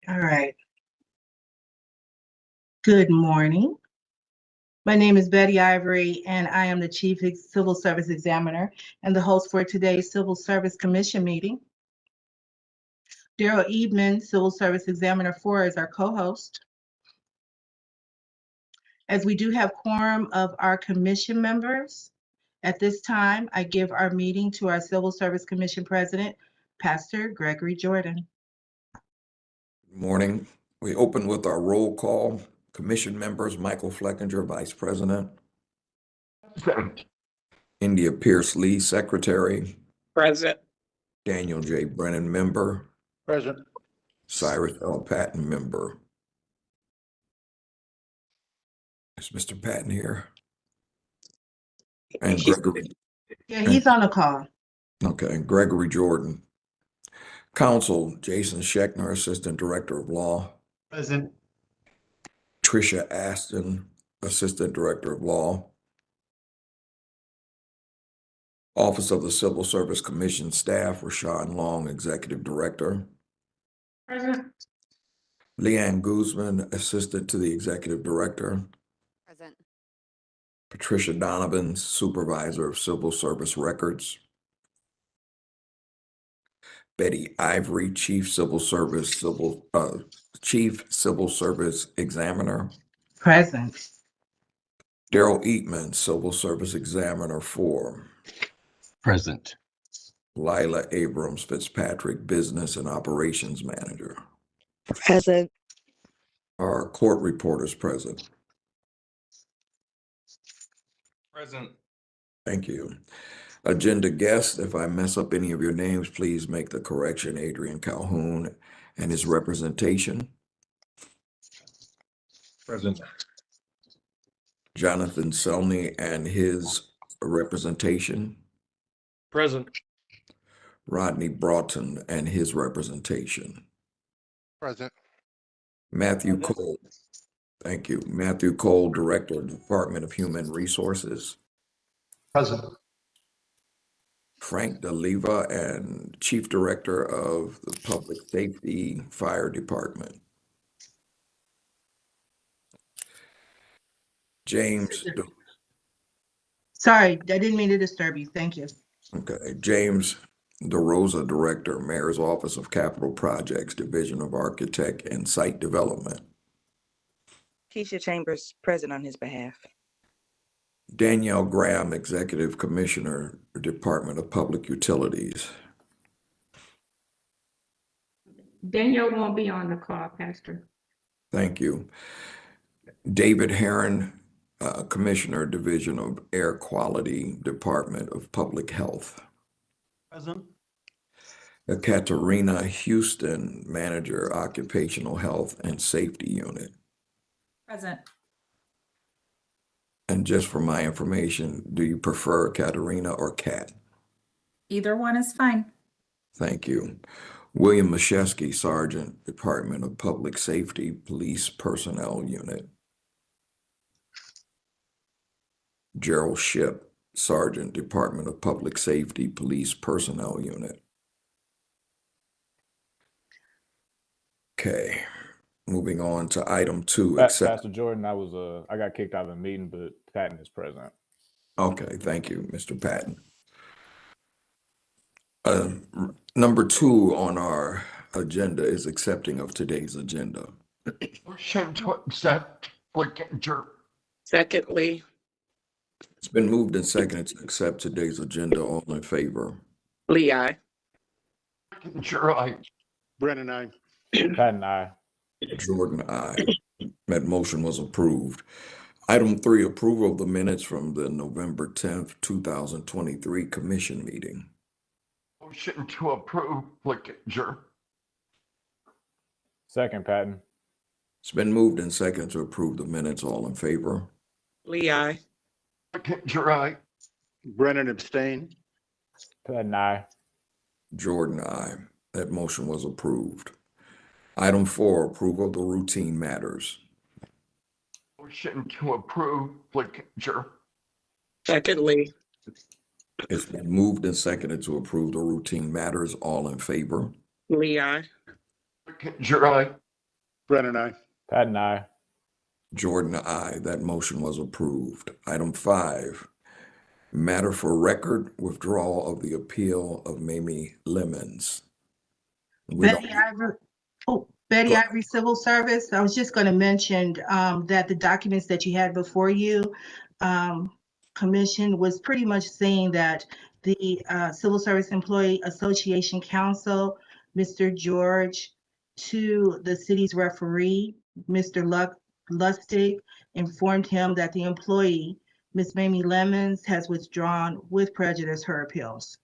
All right. Good morning. My name is Betty Ivory, and I am the Chief Civil Service Examiner and the host for today's Civil Service Commission meeting. Daryl Eadman, Civil Service Examiner 4, is our co-host. As we do have quorum of our commission members, at this time, I give our meeting to our Civil Service Commission President, Pastor Gregory Jordan. Good morning. We open with our roll call. Commission members, Michael Flickinger, Vice President. Present. India Pierce Lee, Secretary. Present. Daniel J. Brennan, Member. Present. Cyrus L. Patton, Member. Is Mr. Patton here? And Gregory. Yeah, he's on the call. Okay, Gregory Jordan. Counsel, Jason Shachner, Assistant Director of Law. Present. Patricia, Aston, Assistant Director of Law. Office of the Civil Service Commission Staff, Rachon Long, Executive Director. Present. Leanne Guzman, Assistant to the Executive Director. Present. Patricia Donovan, Supervisor of Civil Service Records. Betty Ivory, Chief Civil Service Examiner. Present. Daryl Eadman, Civil Service Examiner 4. Present. Lila Abrams Fitzpatrick, Business and Operations Manager. Present. Our court reporters present. Present. Thank you. Agenda guests, if I mess up any of your names, please make the correction. Adrian Calhoun and his representation. Present. Jonathan Selney and his representation. Present. Rodney Broughton and his representation. Present. Matthew Cole. Thank you. Matthew Cole, Director of the Department of Human Resources. Present. Frank DeLeva and Chief Director of the Public Safety Fire Department. James. Sorry, I didn't mean to disturb you. Thank you. Okay, James DeRosa, Director, Mayor's Office of Capital Projects, Division of Architect and Site Development. Keisha Chambers, present on his behalf. Danielle Graham, Executive Commissioner, Department of Public Utilities. Daniel won't be on the call, Pastor. Thank you. David Heron, Commissioner, Division of Air Quality, Department of Public Health. Present. Katerina Houston, Manager, Occupational Health and Safety Unit. Present. And just for my information, do you prefer Katerina or Kat? Either one is fine. Thank you. William Mashesky, Sergeant, Department of Public Safety, Police Personnel Unit. Gerald Shipp, Sergeant, Department of Public Safety, Police Personnel Unit. Okay, moving on to item 2. Pastor Jordan, I got kicked out of the meeting, but Patton is present. Okay, thank you, Mr. Patton. Number 2 on our agenda is accepting of today's agenda. Motion to accept Flickinger. Secondly. It's been moved and seconded to accept today's agenda. All in favor? Lee, aye. Flickinger, aye. Brennan, aye. Patton, aye. Jordan, aye. That motion was approved. Item 3, approval of the minutes from the November 10th, 2023 commission meeting. Motion to approve Flickinger. Second, Patton. It's been moved and seconded to approve the minutes. All in favor? Lee, aye. Flickinger, aye. Brennan abstain. Patton, aye. Jordan, aye. That motion was approved. Item 4, approval of the routine matters. Motion to approve Flickinger. Secondly. It's been moved and seconded to approve the routine matters. All in favor? Lee, aye. Flickinger, aye. Brennan, I. Patton, aye. Jordan, aye. That motion was approved. Item 5, matter for record, withdrawal of the appeal of Mamie Lemons. We don't, Betty Ivory Civil Service. I was just going to mention that the documents that you had before you, Commission was pretty much saying that the Civil Service Employee Association Council, Mr. George, to the city's referee, Mr. Lustig, informed him that the employee, Ms. Mamie Lemons, has withdrawn with prejudice her appeals.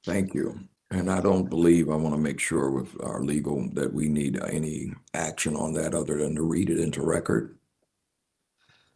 thank you. And I don't believe, I want to make sure with our legal that we need any action on that other than to read it into record.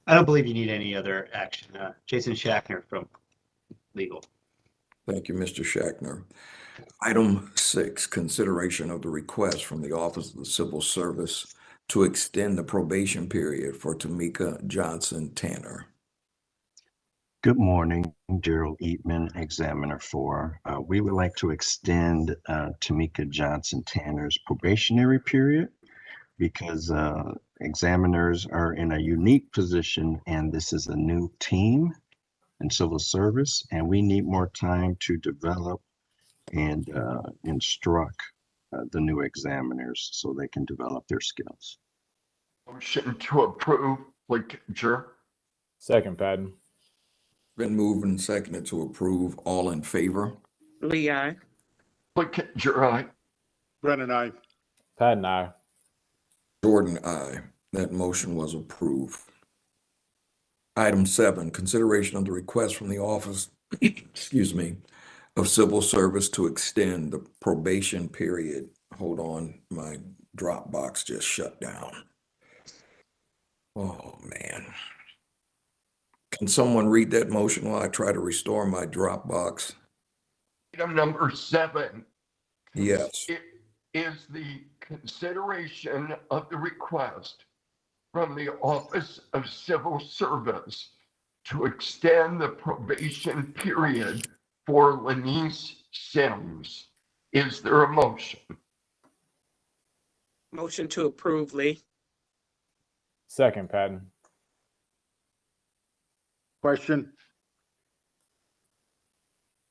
I don't believe you need any other action. Jason Shachner from legal. Thank you, Mr. Shachner. Item 6, consideration of the request from the Office of the Civil Service to extend the probation period for Tamika Johnson Tanner. Good morning, Gerald Eatman, Examiner 4. We would like to extend Tamika Johnson Tanner's probationary period because examiners are in a unique position and this is a new team in civil service and we need more time to develop and instruct the new examiners so they can develop their skills. Motion to approve, Flickinger. Second, Patton. Been moved and seconded to approve. All in favor? Lee, I. Flickinger, aye. Brennan, I. Patton, aye. Jordan, aye. That motion was approved. Item 7, consideration of the request from the Office, excuse me, of Civil Service to extend the probation period. Hold on, my Dropbox just shut down. Oh, man. Can someone read that motion while I try to restore my Dropbox? Item number 7. Yes. It is the consideration of the request from the Office of Civil Service to extend the probation period for Lenise Sims. Is there a motion? Motion to approve, Lee. Second, Patton. Question.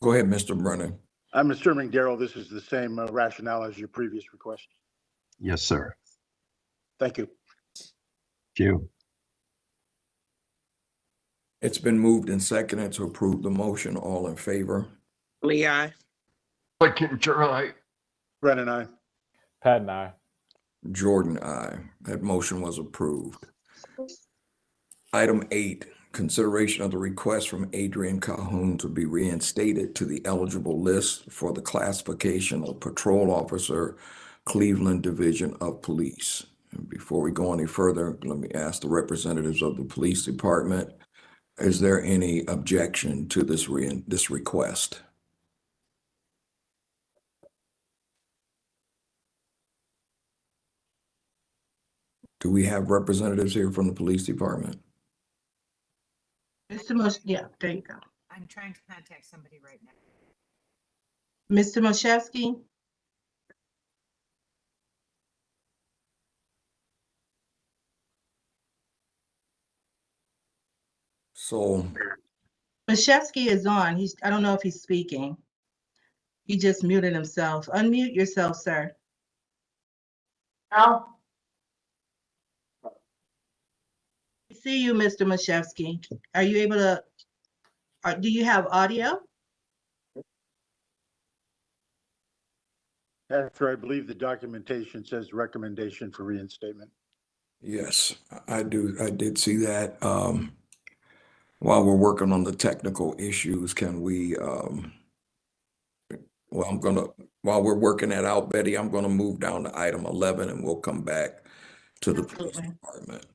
Go ahead, Mr. Brennan. I'm assuming, Daryl, this is the same rationale as your previous request. Yes, sir. Thank you. Thank you. It's been moved and seconded to approve the motion. All in favor? Lee, I. Flickinger, aye. Brennan, I. Patton, aye. Jordan, aye. That motion was approved. Item 8, consideration of the request from Adrian Calhoun to be reinstated to the eligible list for the classification of patrol officer, Cleveland Division of Police. And before we go any further, let me ask the representatives of the police department, is there any objection to this request? Do we have representatives here from the police department? Mr. Mosh, yeah, there you go. I'm trying to contact somebody right now. Mr. Moshevsky? So Moshevsky is on. I don't know if he's speaking. He just muted himself. Unmute yourself, sir. Now? I see you, Mr. Moshevsky. Are you able to, do you have audio? After I believe the documentation says recommendation for reinstatement. yes, I did see that. While we're working on the technical issues, can we, while we're working that out, Betty, I'm gonna move down to item 11 and we'll come back to the police Absolutely. department.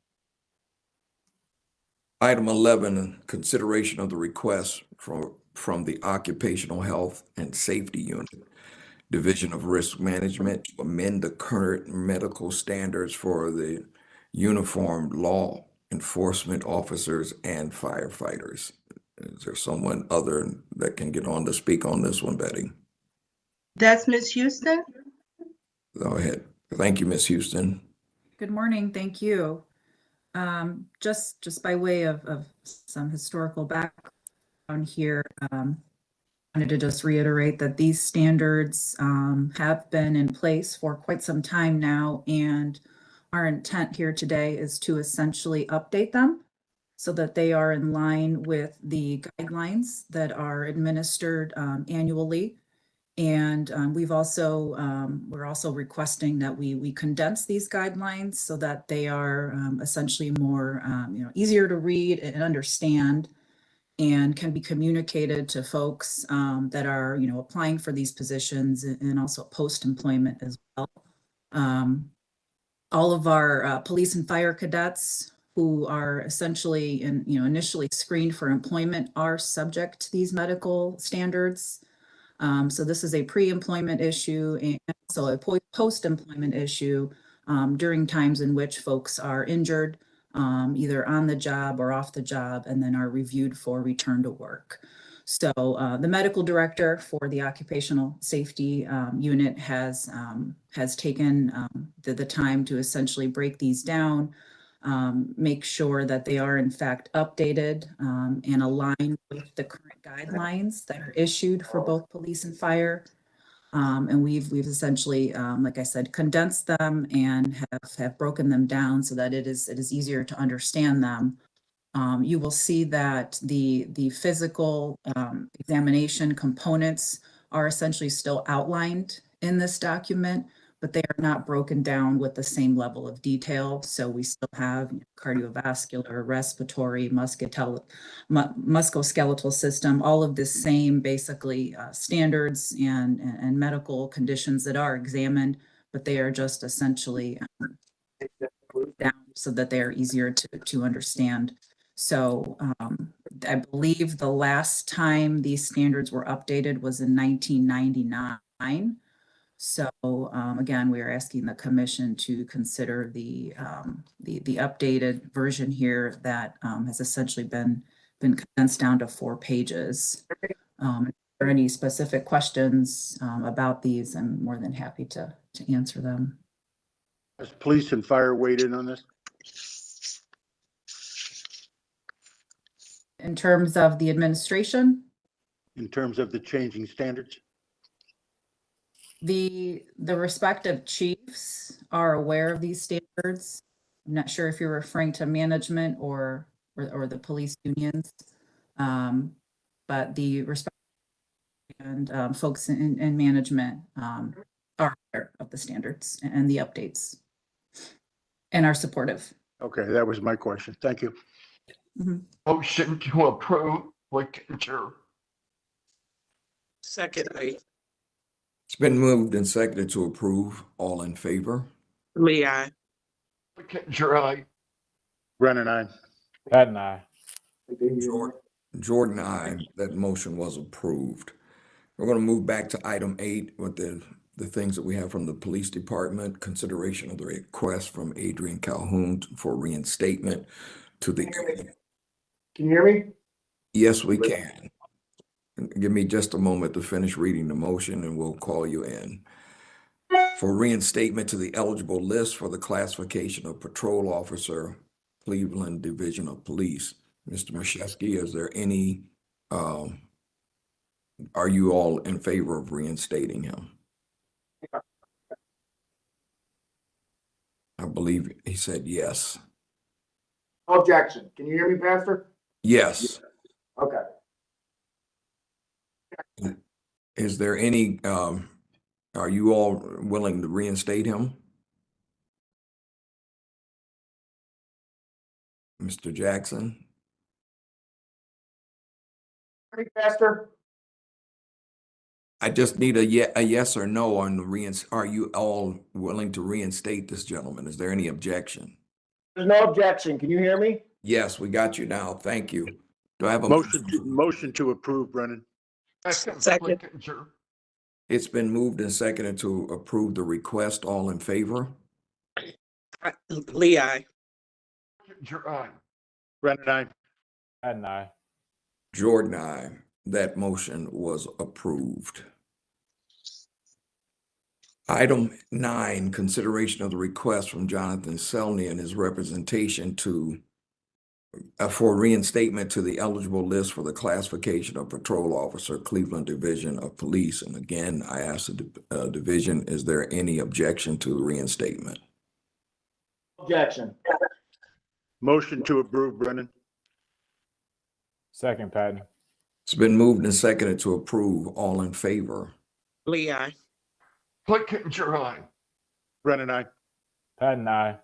Item 11, consideration of the request from the Occupational Health and Safety Unit, Division of Risk Management, to amend the current medical standards for the uniformed law enforcement officers and firefighters. Is there someone other that can get on to speak on this one, Betty? That's Ms. Houston? Go ahead. Thank you, Ms. Houston. Good morning, thank you. Just by way of some historical background here, wanted to just reiterate that these standards have been in place for quite some time now, and our intent here today is to essentially update them so that they are in line with the guidelines that are administered annually. And we're also requesting that we condense these guidelines so that they are essentially more easier to read and understand, and can be communicated to folks that are applying for these positions, and also post-employment as well. All of our police and fire cadets who are essentially initially screened for employment are subject to these medical standards. So this is a pre-employment issue and also a post-employment issue during times in which folks are injured, either on the job or off the job, and then are reviewed for return to work. So the medical director for the occupational safety unit has taken the time to essentially break these down, make sure that they are in fact updated and aligned with the current guidelines that are issued for both police and fire. And we've essentially, like I said, condensed them and have broken them down so that it is easier to understand them. You will see that the physical examination components are essentially still outlined in this document, but they are not broken down with the same level of detail. So we still have cardiovascular, respiratory, musculoskeletal system, all of the same basically standards and medical conditions that are examined, but they are just essentially down so that they are easier to understand. So I believe the last time these standards were updated was in 1999. So again, we are asking the commission to consider the updated version here that has essentially been condensed down to 4 pages. If there are any specific questions about these, I'm more than happy to answer them. Has police and fire weighed in on this? In terms of the administration? In terms of the changing standards? The respective chiefs are aware of these standards. I'm not sure if you're referring to management or the police unions, but the respective and folks in management are aware of the standards and the updates and are supportive. Okay, that was my question. Thank you. Mm-hmm. Motion to approve, Flickinger. Secondly, It's been moved and seconded to approve. All in favor? Lee, aye. Flickinger, aye. Brennan, aye. Patton, aye. Jordan, aye. That motion was approved. We're going to move back to item 8 with the things that we have from the police department. Consideration of the request from Adrian Calhoun for reinstatement to the. Can you hear me? Yes, we can. Give me just a moment to finish reading the motion and we'll call you in. For reinstatement to the eligible list for the classification of patrol officer, Cleveland Division of Police. Mr. Mashesky, is there any, are you all in favor of reinstating him? I believe he said yes. No objection. Can you hear me, Pastor? Yes. Okay. Is there any, are you all willing to reinstate him? Mr. Jackson? Ready, Pastor? I just need a yes or no on the are you all willing to reinstate this gentleman? Is there any objection? There's no objection. Can you hear me? Yes, we got you now. Thank you. Do I have a motion to approve, Brennan? Second. Flickinger. It's been moved and seconded to approve the request. All in favor? Lee, aye. Flickinger, aye. Brennan, aye. Patton, aye. Jordan, aye. That motion was approved. Item 9, consideration of the request from Jonathan Selney and his representation for reinstatement to the eligible list for the classification of patrol officer, Cleveland Division of Police. And again, I ask the division, is there any objection to the reinstatement? Objection. Motion to approve, Brennan. Second, Patton. It's been moved and seconded to approve. All in favor? Lee, aye. Flickinger, aye. Brennan, aye. Patton, aye.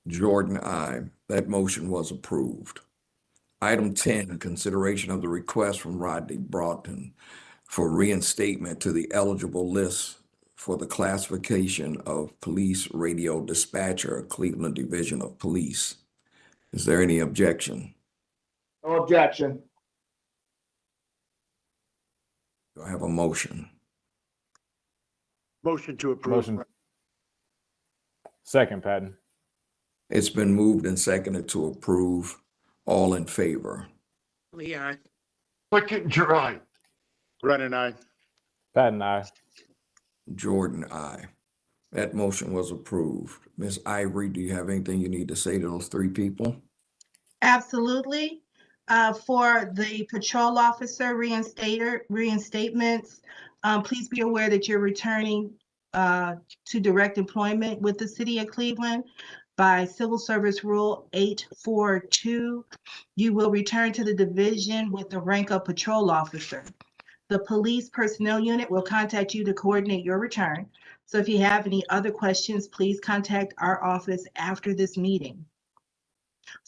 Jordan, aye. That motion was approved. Item 10, consideration of the request from Rodney Broughton for reinstatement to the eligible list for the classification of police radio dispatcher, Cleveland Division of Police. Is there any objection? No objection. Do I have a motion? Motion to approve. Motion. Second, Patton. It's been moved and seconded to approve. All in favor? Lee, aye. Flickinger, aye. Brennan, aye. Patton, aye. Jordan, aye. That motion was approved. Ms. Ivory, do you have anything you need to say to those three people? Absolutely. For the patrol officer reinstatements, please be aware that you're returning to direct employment with the city of Cleveland. By Civil Service Rule 842, you will return to the division with the rank of patrol officer. The police personnel unit will contact you to coordinate your return. So if you have any other questions, please contact our office after this meeting.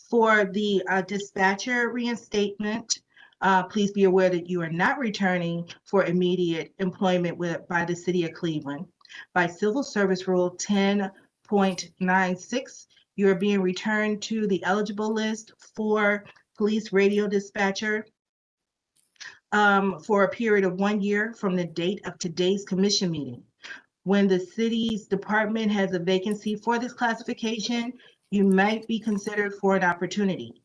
For the dispatcher reinstatement, please be aware that you are not returning for immediate employment by the city of Cleveland. By Civil Service Rule 10.96, you are being returned to the eligible list for police radio dispatcher for a period of 1 year from the date of today's commission meeting. When the city's department has a vacancy for this classification, you might be considered for an opportunity.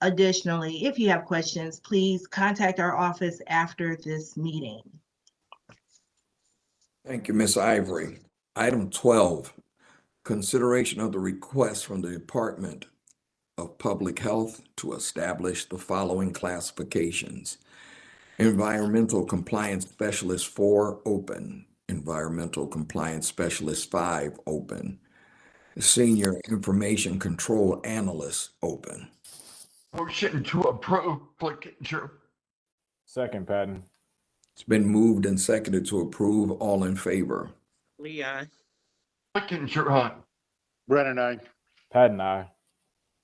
Additionally, if you have questions, please contact our office after this meeting. Thank you, Ms. Ivory. Item 12, consideration of the request from the Department of Public Health to establish the following classifications. Environmental Compliance Specialist 4, open. Environmental Compliance Specialist 5, open. Senior Information Control Analyst, open. Motion to approve, Flickinger. Second, Patton. It's been moved and seconded to approve. All in favor? Lee, aye. Flickinger, aye. Brennan, aye. Patton, aye.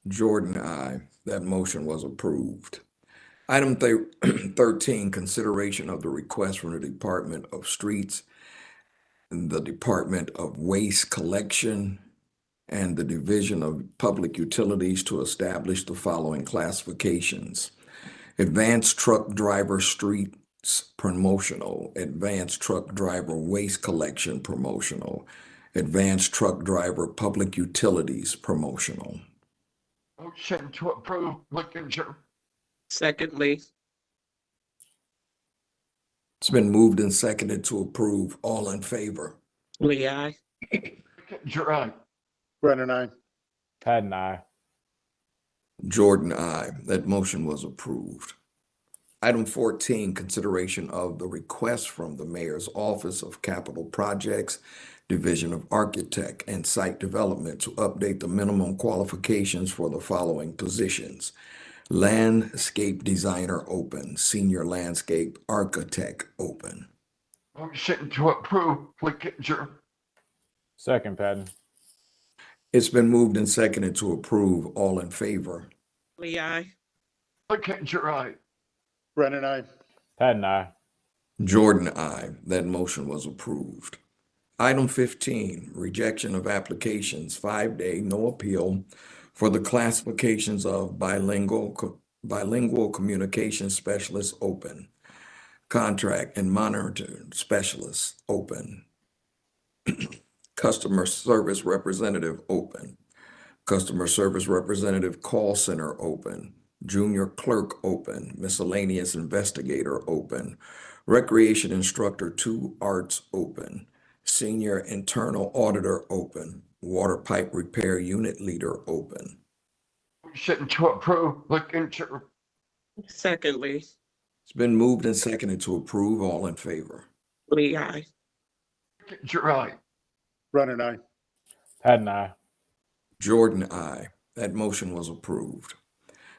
Jordan, aye. That motion was approved. Item 13, consideration of the request from the Department of Streets, the Department of Waste Collection, and the Division of Public Utilities to establish the following classifications. Advanced Truck Driver Streets Promotional, Advanced Truck Driver Waste Collection Promotional, Advanced Truck Driver Public Utilities Promotional. Motion to approve, Flickinger. Second, Lee. It's been moved and seconded to approve. All in favor? Lee, aye. Flickinger, aye. Brennan, aye. Patton, aye. Jordan, aye. That motion was approved. Item 14, consideration of the request from the Mayor's Office of Capital Projects, Division of Architect and Site Development to update the minimum qualifications for the following positions. Landscape Designer, open. Senior Landscape Architect, open. Motion to approve, Flickinger. Second, Patton. It's been moved and seconded to approve. All in favor? Lee, aye. Flickinger, aye. Brennan, aye. Patton, aye. Jordan, aye. That motion was approved. Item 15, rejection of applications, 5-day, no appeal for the classifications of bilingual communication specialist, open. Contract and monitoring specialist, open. Customer service representative, open. Customer service representative call center, open. Junior clerk, open. Miscellaneous investigator, open. Recreation instructor 2 arts, open. Senior Internal Auditor, open. Water Pipe Repair Unit Leader, open. Motion to approve, Flickinger. Secondly, It's been moved and seconded to approve. All in favor? Lee, aye. Flickinger, aye. Brennan, aye. Patton, aye. Jordan, aye. That motion was approved.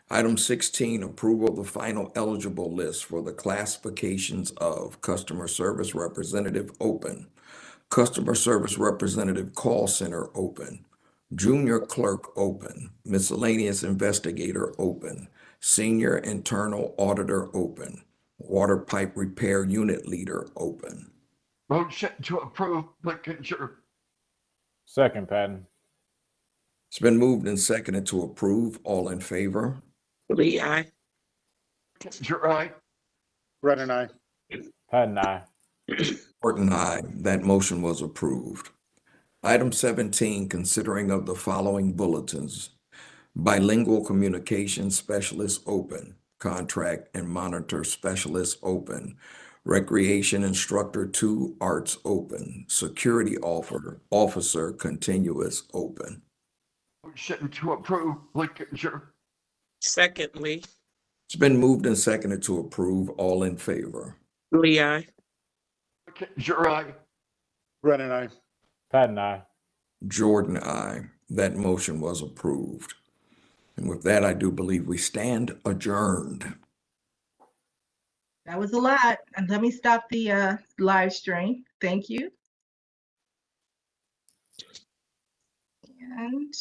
Item 16, approval of the final eligible list for the classifications of customer service representative, open. Customer service representative call center, open. Junior clerk, open. Miscellaneous investigator, open. Senior internal auditor, open. Water pipe repair unit leader, open. Motion to approve, Flickinger. Second, Patton. It's been moved and seconded to approve. All in favor? Lee, aye. Flickinger, aye. Brennan, aye. Patton, aye. Orton, aye. That motion was approved. Item 17, considering of the following bulletins. Bilingual communication specialist, open. Contract and monitor specialist, open. Recreation instructor 2, arts, open. Security officer continuous, open. Motion to approve, Flickinger. Secondly, It's been moved and seconded to approve. All in favor? Lee, aye. Flickinger, aye. Brennan, aye. Patton, aye. Jordan, aye. That motion was approved. And with that, I do believe we stand adjourned. That was a lot. And let me stop the live stream. Thank you. And